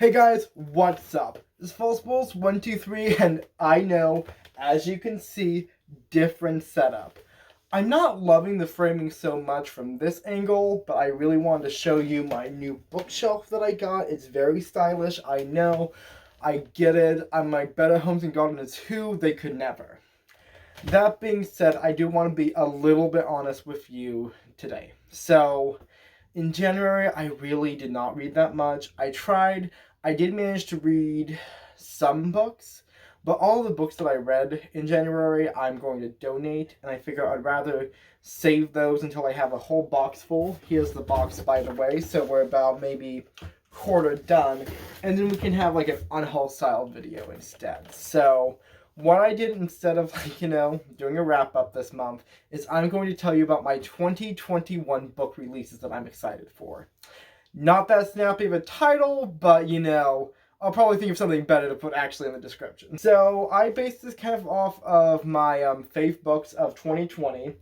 Hey guys, what's up? This is Falseballs123, and I know, as you can see, different setup. I'm not loving the framing so much from this angle, but I really wanted to show you my new bookshelf that I got. It's very stylish, I know. I get it. I'm like, better homes and gardens who they could never. That being said, I do want to be a little bit honest with you today. So, in January, I really did not read that much. I tried. I did manage to read some books, but all the books that I read in January, I'm going to donate, and I figure I'd rather save those until I have a whole box full. Here's the box, by the way, so we're about maybe quarter done, and then we can have like an unhaul style video instead. So what I did instead of doing a wrap up this month is I'm going to tell you about my 2021 book releases that I'm excited for. Not that snappy of a title, but I'll probably think of something better to put actually in the description. So I based this kind of off of my fave books of 2020.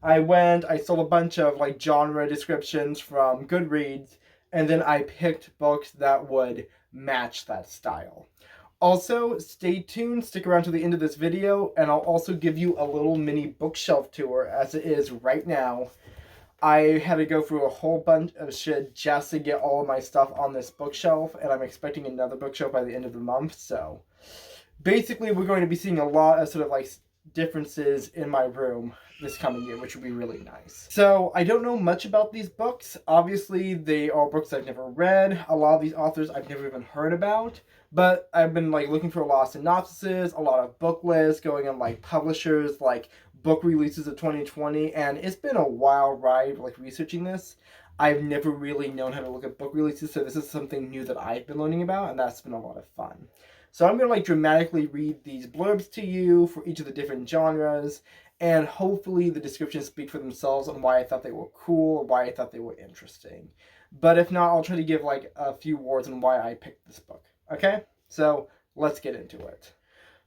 I saw a bunch of genre descriptions from Goodreads, and then I picked books that would match that style. Also, stay tuned, stick around to the end of this video, and I'll also give you a little mini bookshelf tour as it is right now. I had to go through a whole bunch of shit just to get all of my stuff on this bookshelf, and I'm expecting another bookshelf by the end of the month, so basically we're going to be seeing a lot of differences in my room this coming year, which would be really nice. So, I don't know much about these books. Obviously, they are books I've never read. A lot of these authors I've never even heard about, but I've been looking for a lot of synopsises, a lot of book lists, going on publishers, book releases of 2020, and it's been a wild ride researching this. I've never really known how to look at book releases, so this is something new that I've been learning about, and that's been a lot of fun. So I'm going to dramatically read these blurbs to you for each of the different genres, and hopefully the descriptions speak for themselves on why I thought they were cool or why I thought they were interesting. But if not, I'll try to give a few words on why I picked this book. Okay? So let's get into it.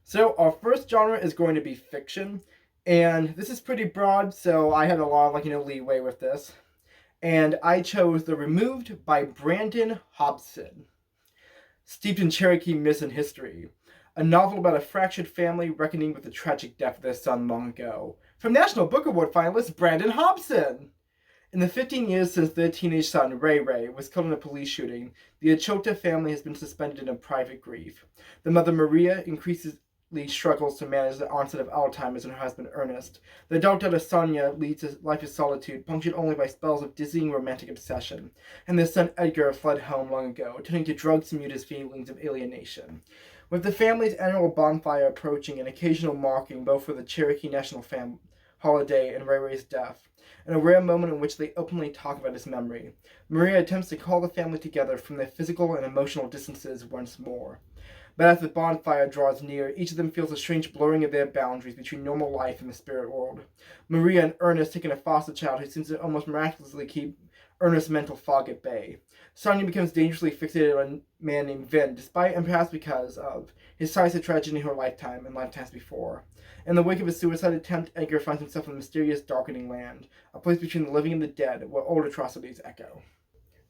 So our first genre is going to be fiction. And this is pretty broad, so I had a lot of, leeway with this. And I chose The Removed by Brandon Hobson. Steeped in Cherokee myth and history. A novel about a fractured family reckoning with the tragic death of their son long ago. From National Book Award finalist Brandon Hobson! In the 15 years since their teenage son, Ray Ray, was killed in a police shooting, the Achota family has been suspended in a private grief. The mother, Maria, increasingly struggles to manage the onset of Alzheimer's and her husband, Ernest. The adult daughter, Sonia, leads a life of solitude, punctured only by spells of dizzying romantic obsession. And their son, Edgar, fled home long ago, turning to drugs to mute his feelings of alienation. With the family's annual bonfire approaching, an occasional marking both for the Cherokee National holiday and Ray Ray's death, and a rare moment in which they openly talk about his memory, Maria attempts to call the family together from their physical and emotional distances once more. But as the bonfire draws near, each of them feels a strange blurring of their boundaries between normal life and the spirit world. Maria and Ernest take in a foster child who seems to almost miraculously keep Ernest's mental fog at bay. Sonia becomes dangerously fixated on a man named Vin, despite and perhaps because of his ties of tragedy in her lifetime and lifetimes before. In the wake of his suicide attempt, Edgar finds himself in a mysterious, darkening land, a place between the living and the dead, where old atrocities echo.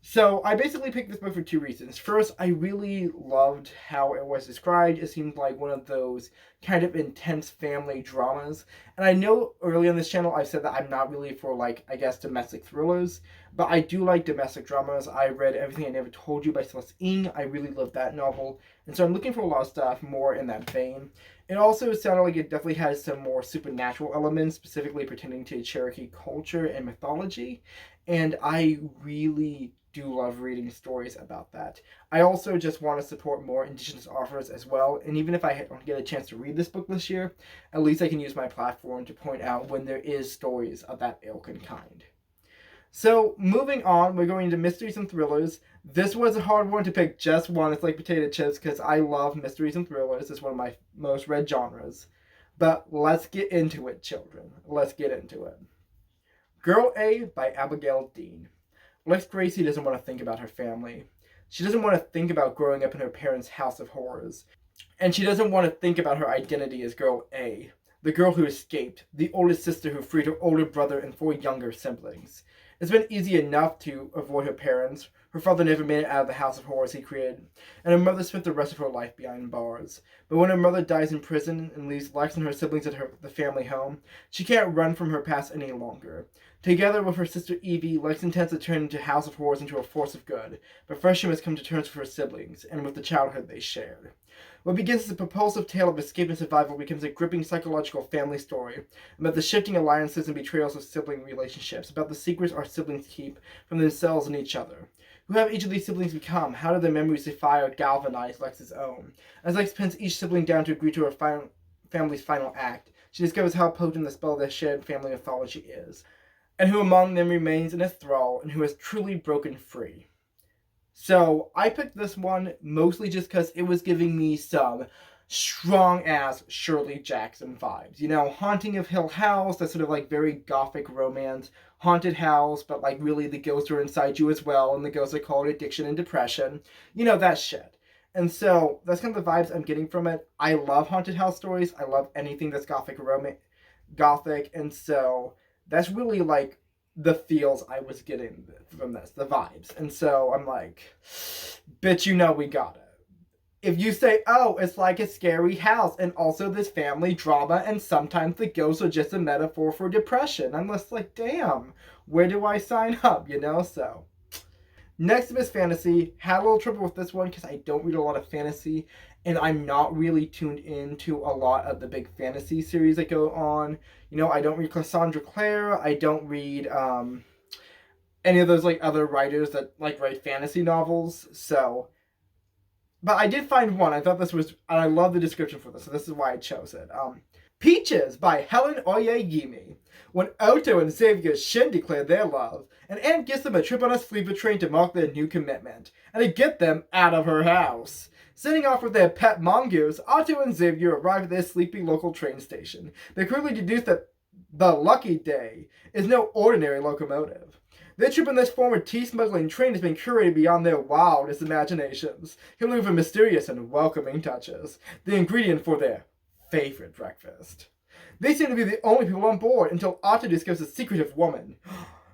So, I basically picked this book for two reasons. First, I really loved how it was described. It seemed like one of those kind of intense family dramas. And I know early on this channel I've said that I'm not really for, domestic thrillers. But I do like domestic dramas. I read Everything I Never Told You by Celeste Ng. I really loved that novel. And so I'm looking for a lot of stuff more in that vein. It also sounded like it definitely has some more supernatural elements, specifically pertaining to Cherokee culture and mythology. And I really do love reading stories about that. I also just want to support more Indigenous authors as well, and even if I don't get a chance to read this book this year, at least I can use my platform to point out when there is stories of that ilk and kind. So, moving on, we're going into mysteries and thrillers. This was a hard one to pick just one. It's like potato chips, because I love mysteries and thrillers. It's one of my most read genres. But let's get into it, children. Let's get into it. Girl A by Abigail Dean. Lex Gracie doesn't want to think about her family. She doesn't want to think about growing up in her parents' house of horrors. And she doesn't want to think about her identity as Girl A, the girl who escaped, the oldest sister who freed her older brother and 4 younger siblings. It's been easy enough to avoid her parents. Her father never made it out of the house of horrors he created, and her mother spent the rest of her life behind bars. But when her mother dies in prison and leaves Lex and her siblings at the family home, she can't run from her past any longer. Together with her sister Evie, Lex intends to turn into House of Horrors into a force of good, but first she must come to terms with her siblings, and with the childhood they shared. What begins as a propulsive tale of escape and survival becomes a gripping psychological family story about the shifting alliances and betrayals of sibling relationships, about the secrets our siblings keep from themselves and each other. Who have each of these siblings become? How do their memories defy or galvanize Lex's own? As Lex pins each sibling down to agree to her family's final act, she discovers how potent the spell of their shared family mythology is, and who among them remains in a thrall, and who has truly broken free. So, I picked this one mostly just because it was giving me some strong-ass Shirley Jackson vibes. You know, Haunting of Hill House, that sort of like very gothic romance. Haunted house, but like really the ghosts are inside you as well, and the ghosts are called addiction and depression. You know, that shit. And so, that's kind of the vibes I'm getting from it. I love haunted house stories. I love anything that's gothic, and so that's really like the feels I was getting from this, the vibes. And so I'm like, bitch, you know we got it. If you say, oh, it's like a scary house, and also this family drama, and sometimes the ghosts are just a metaphor for depression, I'm just like, damn, where do I sign up, you know? So, next up is fantasy. Had a little trouble with this one because I don't read a lot of fantasy, and I'm not really tuned into a lot of the big fantasy series that go on. You know, I don't read Cassandra Clare. I don't read any of those like other writers that like write fantasy novels. So, but I did find one. I thought this was, and I love the description for this, so this is why I chose it. Peaches by Helen Oyeyemi. When Otto and Xavier Shin declare their love, and Anne gives them a trip on a sleeper train to mark their new commitment, and to get them out of her house. Setting off with their pet mongoose, Otto and Xavier arrive at their sleepy local train station. They quickly deduce that the Lucky Day is no ordinary locomotive. Their trip in this former tea-smuggling train has been curated beyond their wildest imaginations, complete with mysterious and welcoming touches, the ingredient for their favorite breakfast. They seem to be the only people on board until Otto discovers a secretive woman,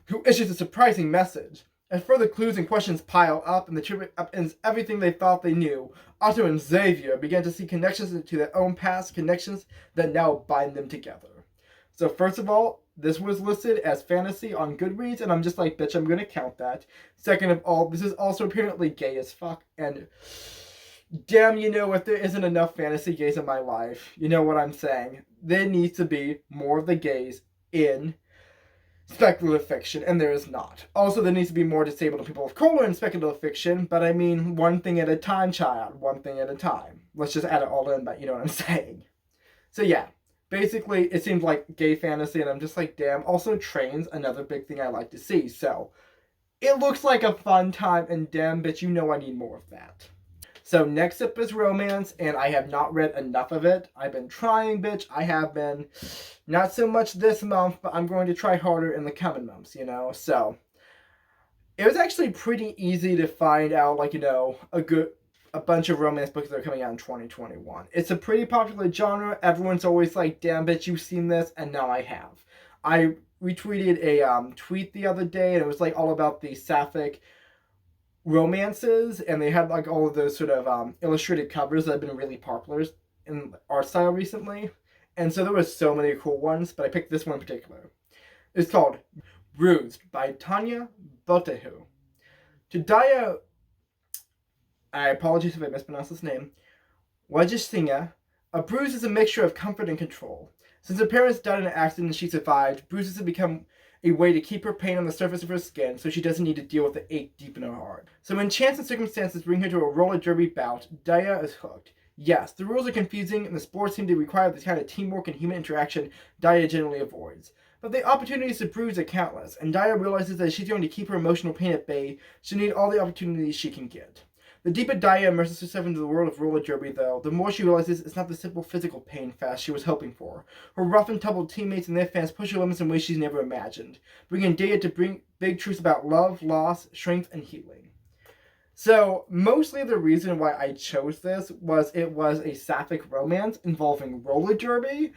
who issues a surprising message. As further clues and questions pile up and the trip upends everything they thought they knew, Otto and Xavier began to see connections to their own past, connections that now bind them together. So first of all, this was listed as fantasy on Goodreads, and I'm just like, bitch, I'm gonna count that. Second of all, this is also apparently gay as fuck, and damn, you know, if there isn't enough fantasy gays in my life, you know what I'm saying. There needs to be more of the gays in speculative fiction, and there is not. Also, there needs to be more disabled people of color in speculative fiction, but I mean, one thing at a time, child. One thing at a time. Let's just add it all in, but you know what I'm saying. So yeah, basically, it seems like gay fantasy, and I'm just like, damn. Also, trains, another big thing I like to see, so it looks like a fun time, and damn, bitch, you know I need more of that. So next up is romance, and I have not read enough of it. I've been trying, bitch. I have been. Not so much this month, but I'm going to try harder in the coming months, you know? So, it was actually pretty easy to find out, like, you know, a bunch of romance books that are coming out in 2021. It's a pretty popular genre. Everyone's always like, damn, bitch, you've seen this, and now I have. I retweeted a tweet the other day, and it was, like, all about the sapphic romances, and they had like all of those sort of illustrated covers that have been really popular in art style recently, and so there were so many cool ones, but I picked this one in particular. It's called Bruised by Tanya, Boteju. To Daya, I apologize if I mispronounced this name, Wajishinga, a bruise is a mixture of comfort and control. Since her parents died in an accident and she survived, bruises have become a way to keep her pain on the surface of her skin so she doesn't need to deal with the ache deep in her heart. So when chance and circumstances bring her to a roller derby bout, Daya is hooked. Yes, the rules are confusing and the sports seem to require the kind of teamwork and human interaction Daya generally avoids. But the opportunities to bruise are countless, and Daya realizes that if she's going to keep her emotional pain at bay, she'll need all the opportunities she can get. The deeper Daya immerses herself into the world of roller derby, though, the more she realizes it's not the simple physical pain fast she was hoping for. Her rough and tumble teammates and their fans push her limits in ways she's never imagined, bringing Daya to bring big truths about love, loss, strength, and healing. So, mostly the reason why I chose this was it was a sapphic romance involving roller derby,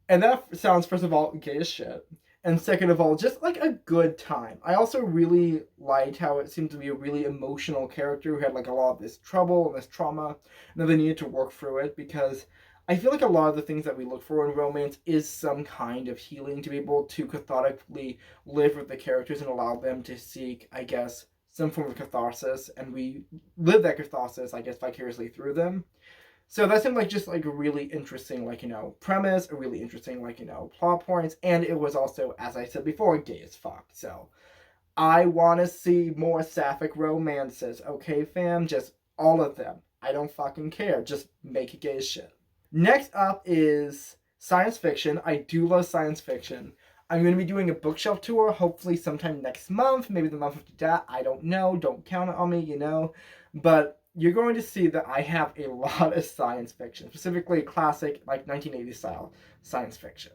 and that sounds, first of all, gay as shit. And second of all, just like a good time. I also really liked how it seemed to be a really emotional character who had like a lot of this trouble and this trauma, and then they needed to work through it, because I feel like a lot of the things that we look for in romance is some kind of healing, to be able to cathartically live with the characters and allow them to seek, I guess, some form of catharsis, and we live that catharsis, I guess, vicariously through them. So that seemed like just like a really interesting, like, premise, a really interesting, like, plot points, and it was also, as I said before, gay as fuck. So I want to see more sapphic romances, okay, fam? Just all of them. I don't fucking care. Just make it gay as shit. Next up is science fiction. I do love science fiction. I'm going to be doing a bookshelf tour, hopefully sometime next month, maybe the month after that. I don't know. Don't count it on me, But you're going to see that I have a lot of science fiction, specifically classic, like 1980s style science fiction.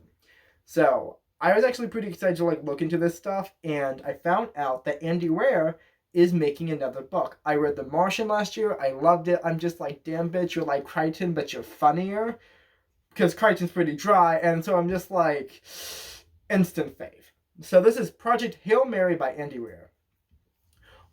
So I was actually pretty excited to look into this stuff, and I found out that Andy Weir is making another book. I read The Martian last year. I loved it. I'm just like, damn bitch, you're like Crichton, but you're funnier. Because Crichton's pretty dry, and so I'm just like, instant fave. So this is Project Hail Mary by Andy Weir.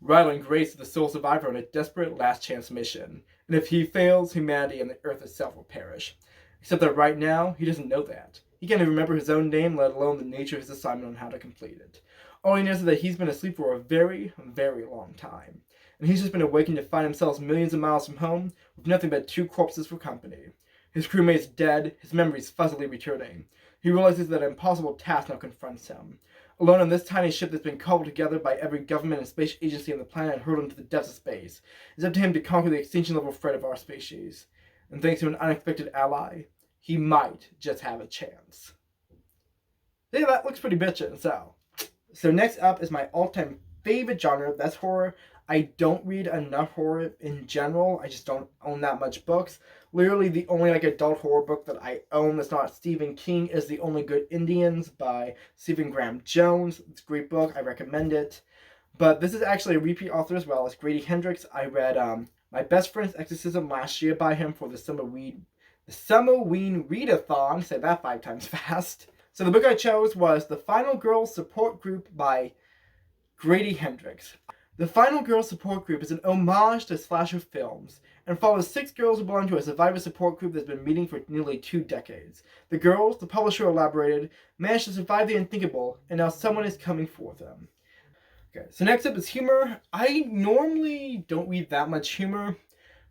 Ryland Grace is the sole survivor on a desperate last chance mission, and if he fails, humanity and the Earth itself will perish. Except that right now, he doesn't know that. He can't even remember his own name, let alone the nature of his assignment on how to complete it. All he knows is that he's been asleep for a very, very long time, and he's just been awakened to find himself millions of miles from home, with nothing but 2 corpses for company. His crewmate's dead, his memories fuzzily returning. He realizes that an impossible task now confronts him. Alone on this tiny ship that's been cobbled together by every government and space agency on the planet and hurled into the depths of space, it's up to him to conquer the extinction-level threat of our species. And thanks to an unexpected ally, he might just have a chance. Yeah, that looks pretty bitchin', So next up is my all-time favorite genre, that's horror. I don't read enough horror in general. I just don't own that much books. Literally the only adult horror book that I own that's not Stephen King is The Only Good Indians by Stephen Graham Jones. It's a great book. I recommend it. But this is actually a repeat author as well as Grady Hendrix. I read My Best Friend's Exorcism last year by him for the Summerween Readathon. Say that 5 times fast. So the book I chose was The Final Girls Support Group by Grady Hendrix. The Final Girls Support Group is an homage to slasher films and follows 6 girls who belong to a survivor support group that's been meeting for nearly 2 decades. The girls, the publisher elaborated, managed to survive the unthinkable, and now someone is coming for them. Okay, so next up is humor. I normally don't read that much humor.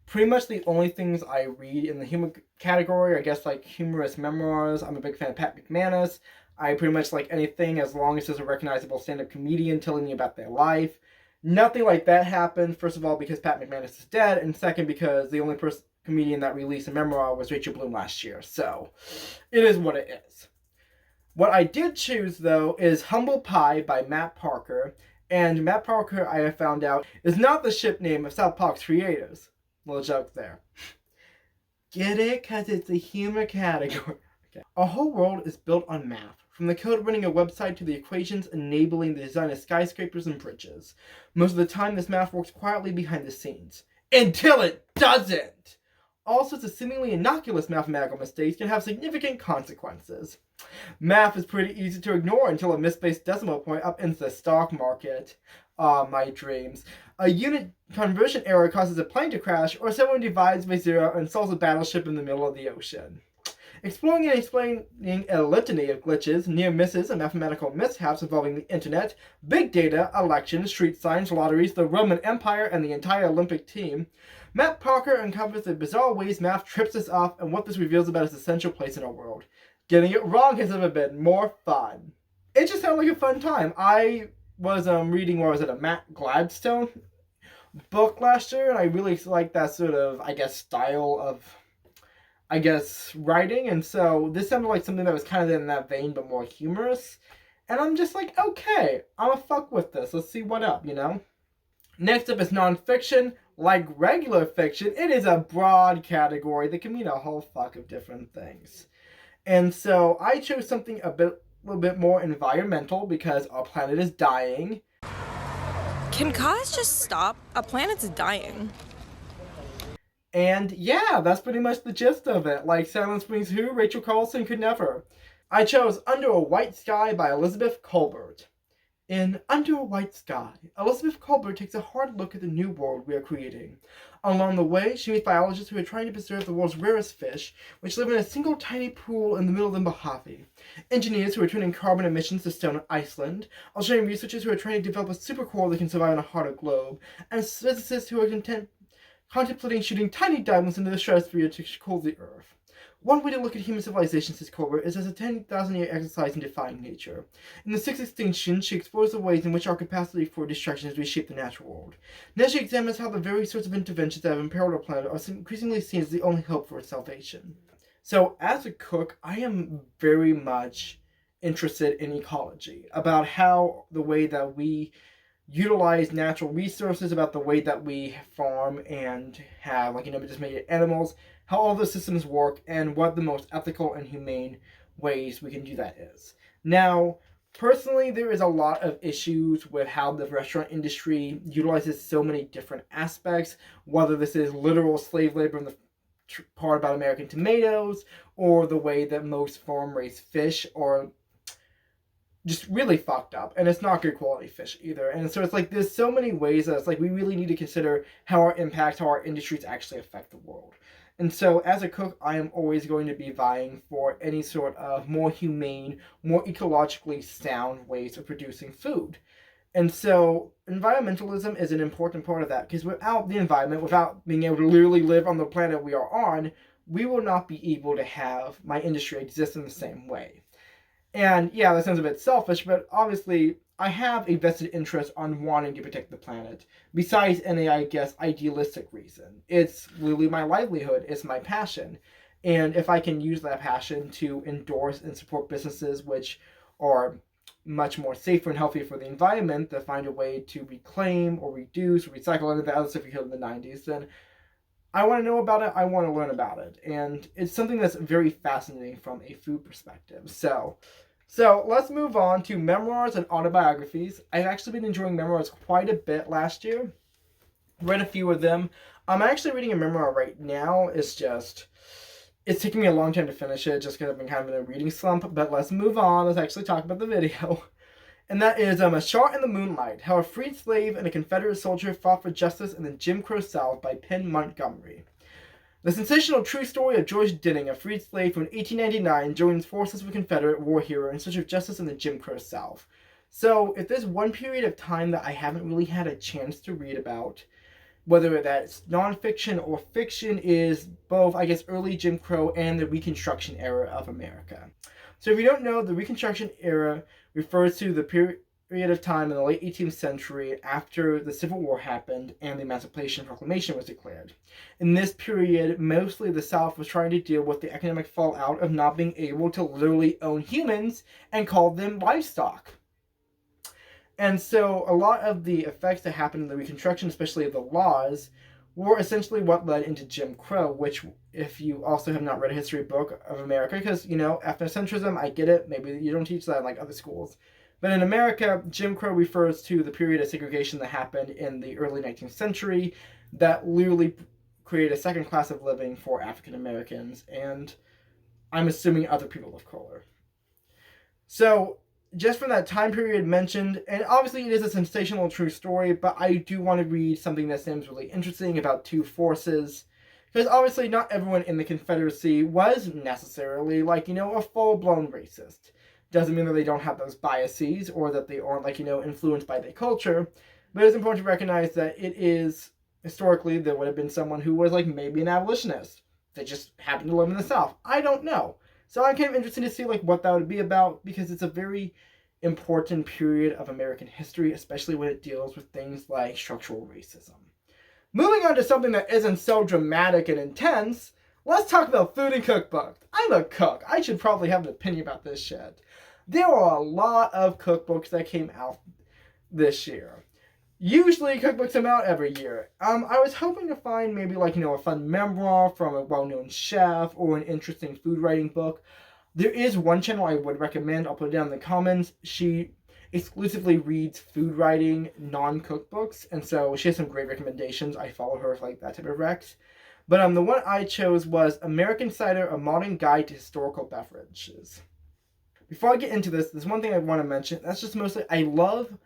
Pretty much the only things I read in the humor category, I guess, like humorous memoirs. I'm a big fan of Pat McManus. I pretty much like anything as long as there's a recognizable stand-up comedian telling me about their life. Nothing like that happened, first of all, because Pat McManus is dead, and second, because the only comedian that released a memoir was Rachel Bloom last year. So, it is what it is. What I did choose, though, is Humble Pie by Matt Parker. And Matt Parker, I have found out, is not the ship name of South Park's creators. Little joke there. Get it? Because it's a humor category. Okay. Our whole world is built on math. From the code running a website to the equations enabling the design of skyscrapers and bridges. Most of the time, this math works quietly behind the scenes. Until it doesn't! All sorts of seemingly innocuous mathematical mistakes can have significant consequences. Math is pretty easy to ignore until a misplaced decimal point upends the stock market. My dreams. A unit conversion error causes a plane to crash, or someone divides by 0 and solves a battleship in the middle of the ocean. Exploring and explaining a litany of glitches, near misses, and mathematical mishaps involving the internet, big data, elections, street signs, lotteries, the Roman Empire, and the entire Olympic team, Matt Parker uncovers the bizarre ways math trips us off and what this reveals about its essential place in our world. Getting it wrong has never been more fun. It just sounded like a fun time. I was reading, a Matt Gladstone book last year, and I really liked that sort of, style of writing, and so this sounded like something that was kind of in that vein, but more humorous, and I'm just like, okay, I'ma fuck with this, let's see what up, Next up is nonfiction. Like regular fiction, it is a broad category that can mean a whole fuck of different things. And so I chose something a little bit more environmental because our planet is dying. Can cars just stop? Our planet's dying. And yeah, that's pretty much the gist of it. Like Silent Springs Who, Rachel Carlson could never. I chose Under a White Sky by Elizabeth Kolbert. In Under a White Sky, Elizabeth Kolbert takes a hard look at the new world we are creating. Along the way, she meets biologists who are trying to preserve the world's rarest fish, which live in a single tiny pool in the middle of the Mojave. Engineers who are turning carbon emissions to stone on Iceland, Australian researchers who are trying to develop a supercore that can survive on a harder globe, and physicists who are contemplating shooting tiny diamonds into the stratosphere to cool the Earth. One way to look at human civilization, says Kolbert, is as a 10,000-year exercise in defying nature. In The Sixth Extinction, she explores the ways in which our capacity for destruction has reshaped the natural world. Now she examines how the very sorts of interventions that have imperiled our planet are increasingly seen as the only hope for its salvation. So, as a cook, I am very much interested in ecology, about how the way that we utilize natural resources, about the way that we farm and have, domesticated animals, how all those systems work, and what the most ethical and humane ways we can do that is. Now, personally, there is a lot of issues with how the restaurant industry utilizes so many different aspects, whether this is literal slave labor in the part about American tomatoes, or the way that most farm-raised fish are just really fucked up, and it's not good quality fish either. And so it's like there's so many ways that it's like we really need to consider how our industries actually affect the world. And so as a cook, I am always going to be vying for any sort of more humane, more ecologically sound ways of producing food. And so environmentalism is an important part of that, because without the environment, without being able to literally live on the planet we are on, we will not be able to have my industry exist in the same way. And yeah, that sounds a bit selfish, but obviously I have a vested interest on wanting to protect the planet, besides any, I guess, idealistic reason. It's literally my livelihood, it's my passion. And if I can use that passion to endorse and support businesses which are much more safer and healthier for the environment, that find a way to reclaim or reduce or recycle any of the other stuff we heard in the 90s, then I want to know about it, I want to learn about it. And it's something that's very fascinating from a food perspective. So let's move on to memoirs and autobiographies. I've actually been enjoying memoirs quite a bit last year. Read a few of them. I'm actually reading a memoir right now. It's taking me a long time to finish it just because I've been kind of in a reading slump. But let's move on. Let's actually talk about the video. And that is A Shot in the Moonlight, How a Freed Slave and a Confederate Soldier Fought for Justice in the Jim Crow South by Penn Montgomery. The sensational true story of George Denning, a freed slave from 1899, joins forces with a Confederate war hero in search of justice in the Jim Crow South. So, if there's one period of time that I haven't really had a chance to read about, whether that's nonfiction or fiction, is both, I guess, early Jim Crow and the Reconstruction era of America. So if you don't know, the Reconstruction era refers to the period of time in the late 18th century after the Civil War happened and the Emancipation Proclamation was declared. In this period, mostly the South was trying to deal with the economic fallout of not being able to literally own humans and call them livestock. And so a lot of the effects that happened in the Reconstruction, especially of the laws, were essentially what led into Jim Crow, which, if you also have not read a history book of America, because, ethnocentrism, I get it, maybe you don't teach that in, other schools. But in America, Jim Crow refers to the period of segregation that happened in the early 19th century that literally created a second class of living for African Americans, and I'm assuming other people of color. So, just from that time period mentioned, and obviously it is a sensational true story, but I do want to read something that seems really interesting about two forces, because obviously not everyone in the Confederacy was necessarily, a full-blown racist. Doesn't mean that they don't have those biases or that they aren't, influenced by their culture. But it's important to recognize that it is, historically, there would have been someone who was, maybe an abolitionist. They just happened to live in the South. I don't know. So I'm kind of interested to see, what that would be about, because it's a very important period of American history, especially when it deals with things like structural racism. Moving on to something that isn't so dramatic and intense, let's talk about food and cookbooks. I'm a cook. I should probably have an opinion about this shit. There are a lot of cookbooks that came out this year. Usually cookbooks come out every year. I was hoping to find maybe a fun memoir from a well-known chef or an interesting food writing book. There is one channel I would recommend. I'll put it down in the comments. She exclusively reads food writing, non-cookbooks, and so she has some great recommendations. I follow her for that type of recs. But the one I chose was American Cider, A Modern Guide to Historical Beverages. before I get into this, there's one thing I want to mention. That's just mostly, I love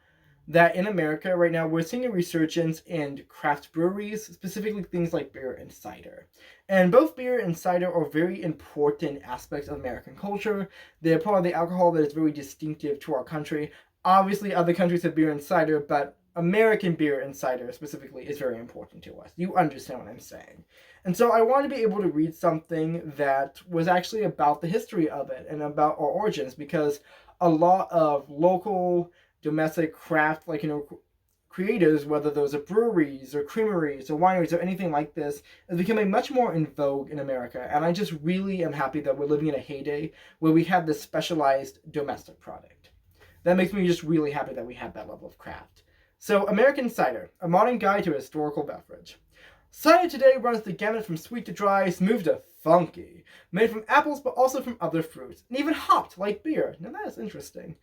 that in America right now, we're seeing a resurgence in craft breweries, specifically things like beer and cider. And both beer and cider are very important aspects of American culture. They're part of the alcohol that is very distinctive to our country. Obviously, other countries have beer and cider, but American beer and cider specifically is very important to us. You understand what I'm saying. And so I wanted to be able to read something that was actually about the history of it and about our origins, because a lot of local domestic craft, creators, whether those are breweries or creameries or wineries or anything like this, is becoming much more in vogue in America. And I just really am happy that we're living in a heyday where we have this specialized domestic product. That makes me just really happy that we have that level of craft. So, American cider, a modern guide to a historical beverage. Cider today runs the gamut from sweet to dry, smooth to funky, made from apples but also from other fruits, and even hopped like beer. Now that is interesting.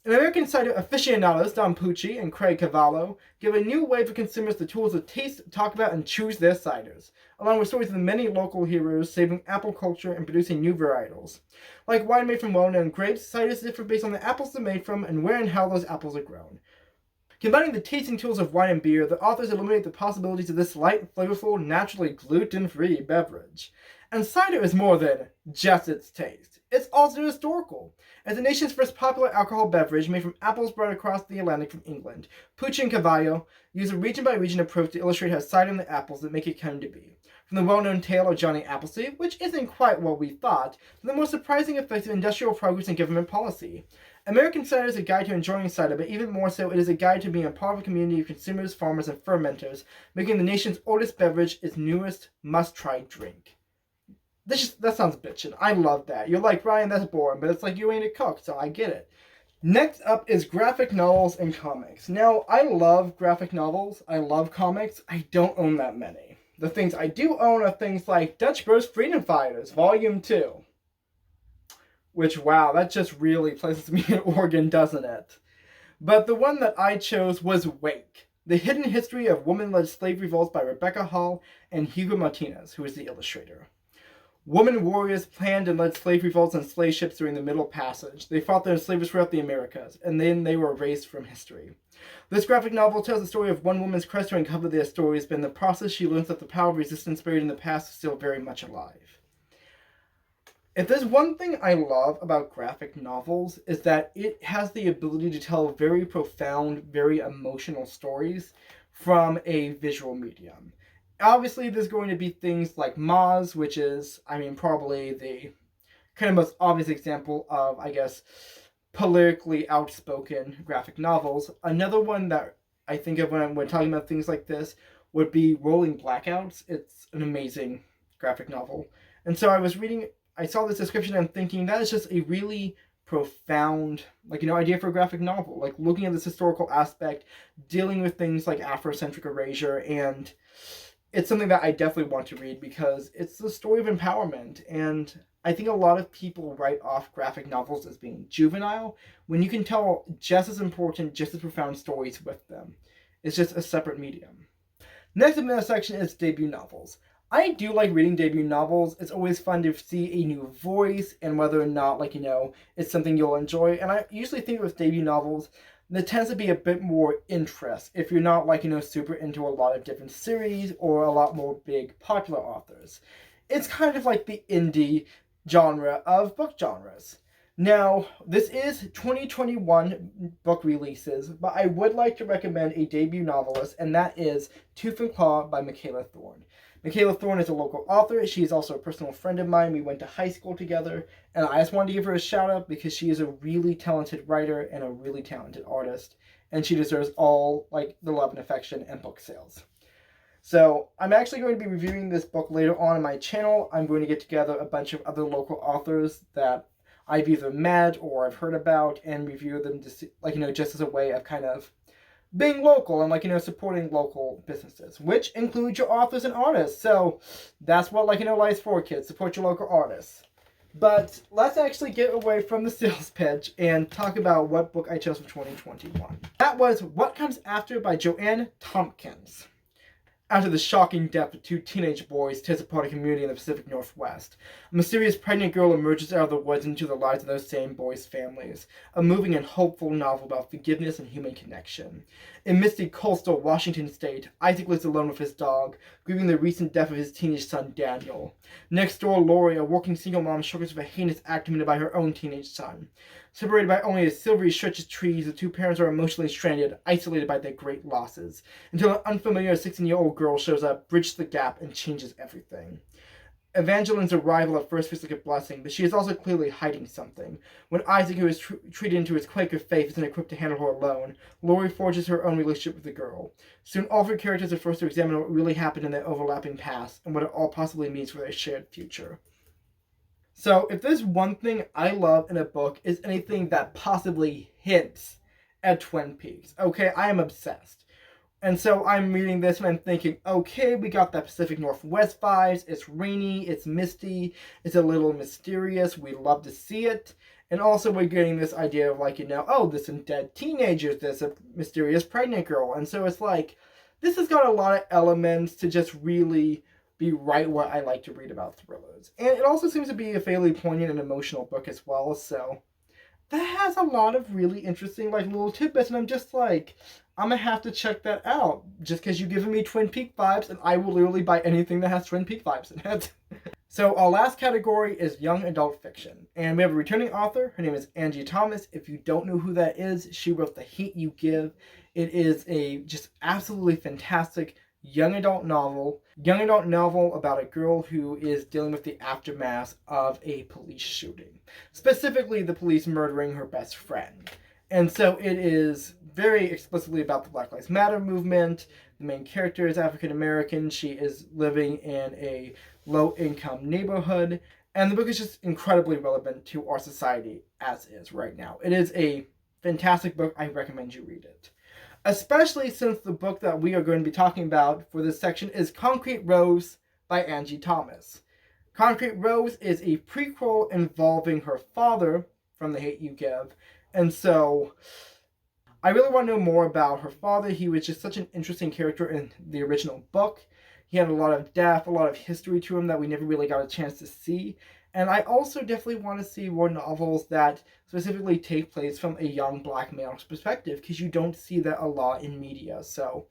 American cider aficionados Don Pucci and Craig Cavallo give a new way for consumers the tools to taste, talk about, and choose their ciders, along with stories of the many local heroes saving apple culture and producing new varietals. Like wine made from well-known grapes, ciders differ based on the apples they're made from and where and how those apples are grown. Combining the tasting tools of wine and beer, the authors illuminate the possibilities of this light, flavorful, naturally gluten-free beverage. And cider is more than just its taste. It's also historical. As the nation's first popular alcohol beverage made from apples brought across the Atlantic from England, Pucci and Cavallo use a region-by-region approach to illustrate how cider and the apples that make it come to be. From the well-known tale of Johnny Appleseed, which isn't quite what we thought, to the more surprising effects of industrial progress and government policy. American cider is a guide to enjoying cider, but even more so, it is a guide to being a part of a community of consumers, farmers, and fermenters, making the nation's oldest beverage its newest must-try drink. That sounds bitchin'. I love that. You're like, Ryan, that's boring, but it's like you ain't a cook, so I get it. Next up is graphic novels and comics. Now, I love graphic novels. I love comics. I don't own that many. The things I do own are things like Dutch Bros Freedom Fighters, Volume 2. Which, wow, that just really places me in Oregon, doesn't it? But the one that I chose was Wake, The Hidden History of Woman-Led Slave Revolts by Rebecca Hall and Hugo Martinez, who is the illustrator. Woman warriors planned and led slave revolts on slave ships during the Middle Passage. They fought their enslavers throughout the Americas, and then they were erased from history. This graphic novel tells the story of one woman's quest to uncover their stories, but in the process she learns that the power of resistance buried in the past is still very much alive. If there's one thing I love about graphic novels, is that it has the ability to tell very profound, very emotional stories from a visual medium. Obviously, there's going to be things like Moz, which is, probably the kind of most obvious example of, politically outspoken graphic novels. Another one that I think of when talking about things like this would be Rolling Blackouts. It's an amazing graphic novel. And so I saw this description and I'm thinking that is just a really profound, idea for a graphic novel. Looking at this historical aspect, dealing with things like Afrocentric erasure, and it's something that I definitely want to read because it's the story of empowerment. And I think a lot of people write off graphic novels as being juvenile when you can tell just as important, just as profound stories with them. It's just a separate medium. Next in this section is debut novels. I do like reading debut novels. It's always fun to see a new voice and whether or not, it's something you'll enjoy. And I usually think with debut novels, there tends to be a bit more interest if you're not, super into a lot of different series or a lot more big popular authors. It's kind of like the indie genre of book genres. Now, this is 2021 book releases, but I would like to recommend a debut novelist, and that is Tooth and Claw by Michaela Thorne. Michaela Thorne is a local author. She is also a personal friend of mine. We went to high school together, and I just wanted to give her a shout out because she is a really talented writer and a really talented artist, and she deserves all the love and affection and book sales. So I'm actually going to be reviewing this book later on my channel. I'm going to get together a bunch of other local authors that I've either met or I've heard about and review them just just as a way of kind of being local and supporting local businesses, which includes your authors and artists. So that's what life's for, kids. Support your local artists. But let's actually get away from the sales pitch and talk about what book I chose for 2021. That was What Comes After by Joanne Tompkins. after the shocking death of two teenage boys tears apart a community in the Pacific Northwest. A mysterious pregnant girl emerges out of the woods into the lives of those same boys' families. A moving and hopeful novel about forgiveness and human connection. In misty coastal Washington state, Isaac lives alone with his dog, grieving the recent death of his teenage son Daniel. Next door, Lori, a working single mom, struggles with a heinous act committed by her own teenage son. Separated by only a silvery stretch of trees, the two parents are emotionally stranded, isolated by their great losses, until an unfamiliar 16-year-old girl shows up, bridges the gap, and changes everything. Evangeline's arrival at first feels like a blessing, but she is also clearly hiding something. When Isaac, who is treated into his Quaker faith, isn't equipped to handle her alone, Lori forges her own relationship with the girl. Soon all three characters are forced to examine what really happened in their overlapping past, and what it all possibly means for their shared future. So, if there's one thing I love in a book, is anything that possibly hints at Twin Peaks. Okay, I am obsessed. And so I'm reading this and I'm thinking, okay, we got that Pacific Northwest vibes. It's rainy, it's misty, it's a little mysterious. We love to see it. And also we're getting this idea of like, oh, there's some dead teenagers, there's a mysterious pregnant girl. And so it's like, this has got a lot of elements to just really be right what I like to read about thrillers. And it also seems to be a fairly poignant and emotional book as well, so that has a lot of really interesting little tidbits, and I'm just like, I'm gonna have to check that out, just because you've given me Twin Peaks vibes, and I will literally buy anything that has Twin Peaks vibes in it. So our last category is young adult fiction, and we have a returning author. Her name is Angie Thomas. If you don't know who that is, she wrote The Hate U Give. It is a just absolutely fantastic young adult novel about a girl who is dealing with the aftermath of a police shooting. Specifically, the police murdering her best friend. And so it is very explicitly about the Black Lives Matter movement. The main character is African American. She is living in a low-income neighborhood. And the book is just incredibly relevant to our society as is right now. It is a fantastic book. I recommend you read it. Especially since the book that we are going to be talking about for this section is Concrete Rose by Angie Thomas. Concrete Rose is a prequel involving her father from The Hate U Give. And so I really want to know more about her father. He was just such an interesting character in the original book. He had a lot of depth, a lot of history to him that we never really got a chance to see. And I also definitely want to see more novels that specifically take place from a young black male's perspective, because you don't see that a lot in media, so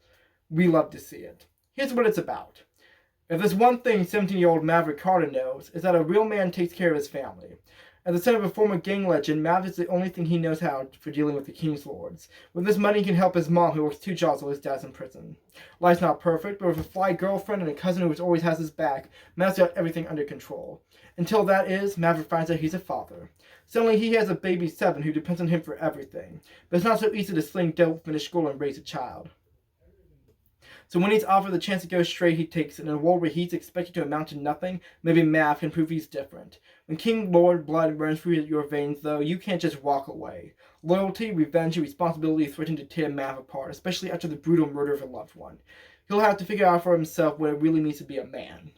we love to see it. Here's what it's about. If there's one thing 17-year-old Maverick Carter knows, is that a real man takes care of his family. As the son of a former gang legend, Maverick is the only thing he knows how for dealing with the King's Lords. With this money, he can help his mom, who works 2 jobs while his dad's in prison. Life's not perfect, but with a fly girlfriend and a cousin who always has his back, Maverick's got everything under control. Until that is, Maverick finds out he's a father. Suddenly, he has a baby 7 who depends on him for everything. But it's not so easy to sling dope, finish school, and raise a child. So when he's offered the chance to go straight, he takes it. In a world where he's expected to amount to nothing, maybe Mav can prove he's different. When King Lord blood runs through your veins, though, you can't just walk away. Loyalty, revenge, and responsibility threaten to tear Mav apart, especially after the brutal murder of a loved one. He'll have to figure out for himself what it really means to be a man.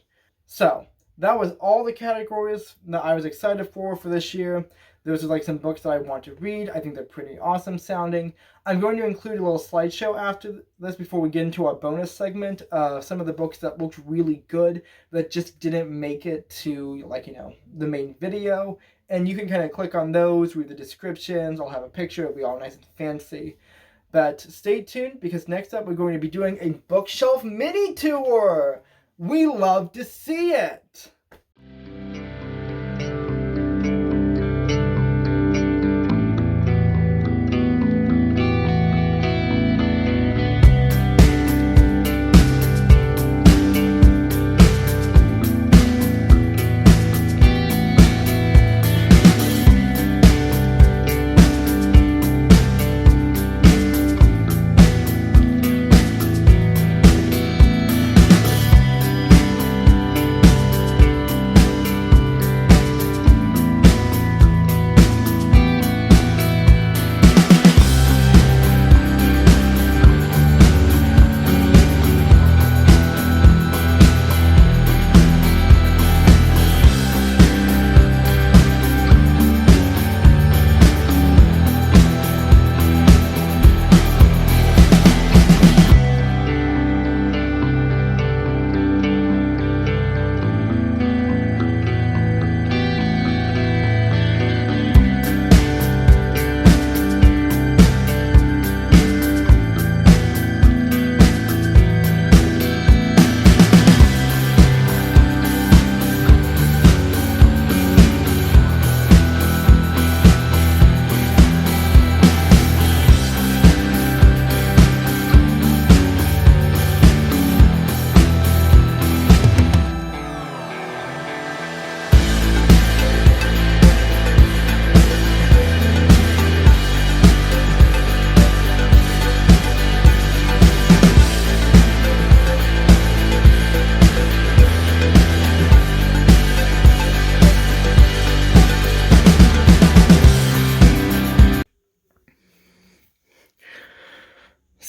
So, that was all the categories that I was excited for this year. Those are some books that I want to read. I think they're pretty awesome sounding. I'm going to include a little slideshow after this before we get into our bonus segment of some of the books that looked really good that just didn't make it to, the main video. And you can kind of click on those, read the descriptions. I'll have a picture. It'll be all nice and fancy. But stay tuned, because next up we're going to be doing a bookshelf mini tour. We love to see it.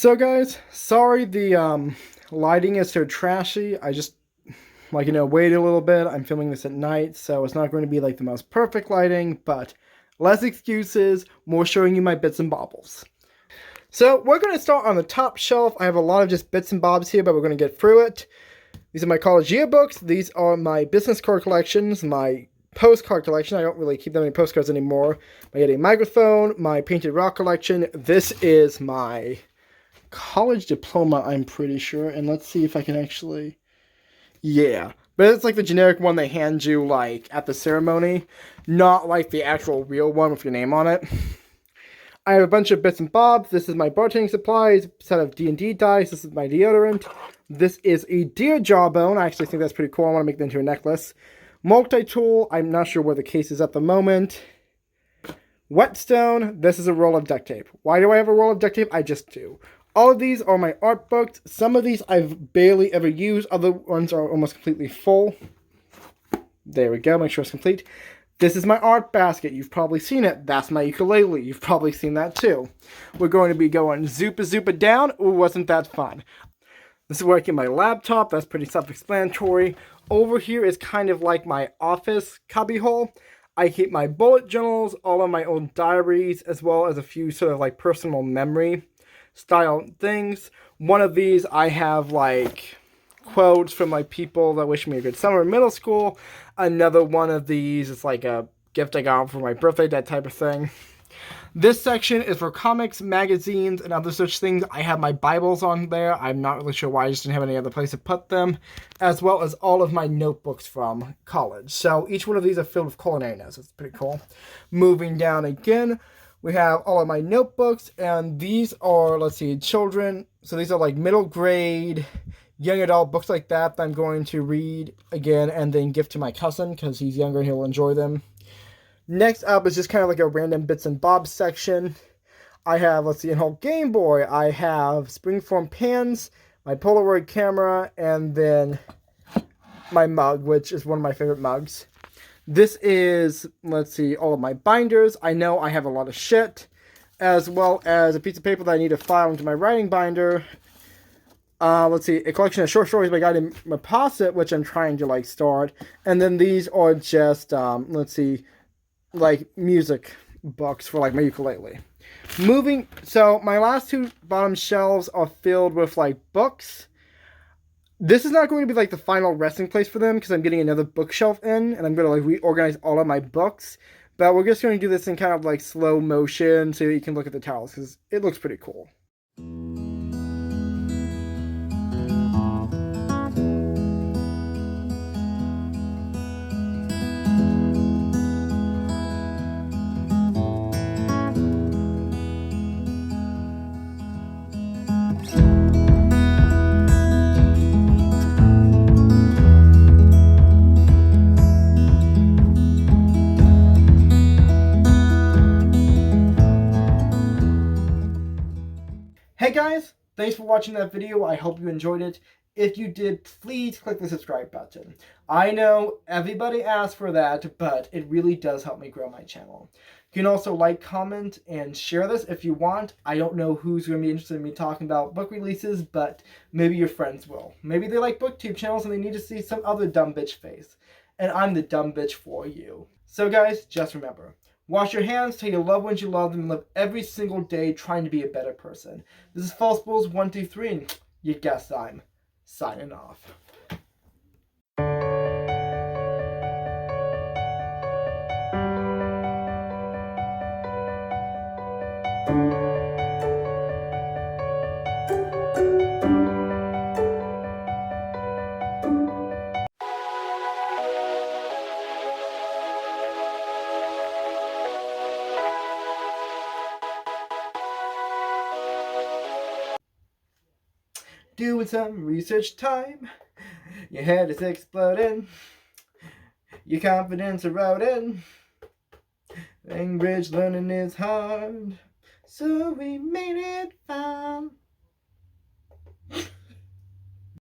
So guys, sorry the lighting is so trashy. I just waited a little bit. I'm filming this at night, so it's not going to be like the most perfect lighting, but less excuses, more showing you my bits and bobbles. So we're going to start on the top shelf. I have a lot of just bits and bobs here, but we're going to get through it. These are my college yearbooks. These are my business card collections, my postcard collection. I don't really keep that many postcards anymore. My Yeti microphone, my painted rock collection. This is my college diploma, I'm pretty sure. And let's see if I can actually... Yeah. But it's like the generic one they hand you, like, at the ceremony. Not like the actual real one with your name on it. I have a bunch of bits and bobs. This is my bartending supplies, set of D&D dice. This is my deodorant. This is a deer jawbone. I actually think that's pretty cool. I want to make that into a necklace. Multi-tool. I'm not sure where the case is at the moment. Whetstone. This is a roll of duct tape. Why do I have a roll of duct tape? I just do. All of these are my art books. Some of these I've barely ever used. Other ones are almost completely full. There we go. Make sure it's complete. This is my art basket. You've probably seen it. That's my ukulele. You've probably seen that too. We're going to be going Zupa down. Ooh, wasn't that fun? This is where I keep my laptop. That's pretty self-explanatory. Over here is kind of like my office cubbyhole. I keep my bullet journals, all of my old diaries, as well as a few sort of like personal memory style things. One of these I have like quotes from like people that wish me a good summer in middle school. Another one of these is like a gift I got for my birthday, that type of thing. This section is for comics, magazines, and other such things. I have my Bibles on there. I'm not really sure why I just didn't have any other place to put them. As well as all of my notebooks from college. So each one of these are filled with culinary notes. It's pretty cool. Moving down again, we have all of my notebooks. And these are, let's see, children. So these are like middle grade, young adult books like that I'm going to read again and then give to my cousin because he's younger and he'll enjoy them. Next up is just kind of like a random bits and bobs section. I have, let's see, an whole Game Boy. I have springform pans, my Polaroid camera, and then my mug, which is one of my favorite mugs. This is, let's see, all of my binders. I know I have a lot of shit, as well as a piece of paper that I need to file into my writing binder. Let's see, a collection of short stories by a guy named Maposset, which I'm trying to, like, start. And then these are just, let's see, like music books for like my ukulele. So my last two bottom shelves are filled with like books. This is not going to be like the final resting place for them because I'm getting another bookshelf in and I'm going to like reorganize all of my books. But we're just going to do this in kind of like slow motion so that you can look at the towels because it looks pretty cool. Hey guys, thanks for watching that video. I hope you enjoyed it. If you did, please click the subscribe button. I know everybody asks for that, but it really does help me grow my channel. You can also like, comment, and share this if you want. I don't know who's going to be interested in me talking about book releases, but maybe your friends will. Maybe they like booktube channels and they need to see some other dumb bitch face. And I'm the dumb bitch for you. So guys, just remember. Wash your hands, tell your loved ones you love them, and live every single day trying to be a better person. This is False Bulls 123, and you guessed I'm signing off. Doing some research time. Your head is exploding. Your confidence eroding. Language learning is hard. So we made it fun.